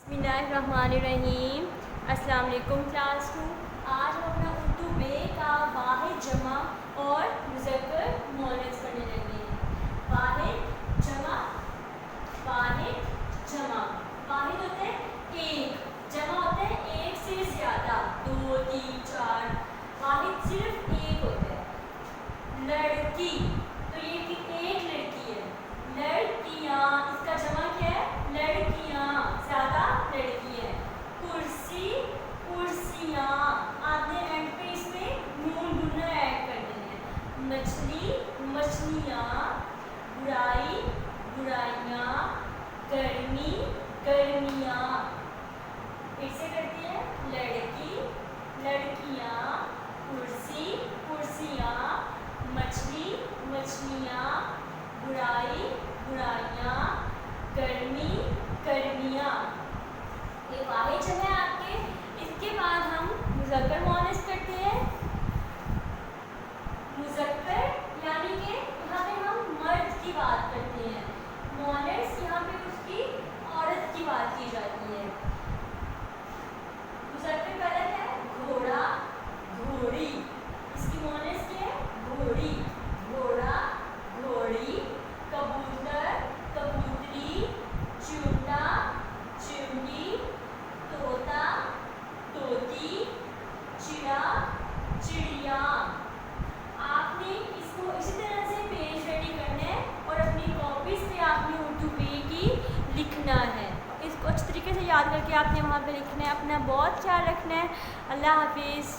बिस्मिल्लाहिर्रहमानिर्रहीम। अस्सलाम वालेकुम क्लास 2। आज हम अपना उर्दू बे का वाहिद जमा और मुज़क्कर मुअन्नस पढ़ने लगे हैं। वाहिद जमा। वाहिद होता है एक, जमा होता है एक से ज़्यादा, 2 3 4। वाहिद सिर्फ एक होता है। लड़की, तो ये कि एक लड़की है। लड़कियाँ, इसका जमा क्या है? लड़कियाँ, ज़्यादा लड़की है। कुर्सी, कुर्सियाँ, आपने एंड पे इसमें नून गुना ऐड कर देना है। मछली, मछलियाँ। बुराई, बुराइयाँ। गर्मी, गर्मियाँ। फिर से करती है। लड़की, लड़कियाँ। कुर्सी, कुर्सियाँ। मछली, मछलियाँ। बुराई, बुराइयाँ। गर्मी, गर्मियाँ। ये वाहिद जमा है आपके। इसके बाद हम मुज़क्कर मुअन्नस करते हैं। मुज़क्कर यानी कि यहाँ पे हम मर्द की बात करते हैं। मुअन्नस यहाँ पे उसकी औरत की बात की जाती है। मुज़क्कर पहला क्या है? घोड़ा, घोड़ी। इसकी मुअन्नस क्या है? घोड़ी, घोड़ा, घोड़ी। कबूतर, कबूतरी। चिमटा, चिमटी। तोता, तोती। चिड़ा, चिड़िया। आपने इसको इसी तरह से पेज रेडी करना है और अपनी कॉपीज पे आपने उर्दू बे की लिखना है। इसको अच्छे तरीके से याद करके आपने वहाँ पे लिखना है। अपना बहुत ख्याल रखना है। अल्लाह हाफिज़।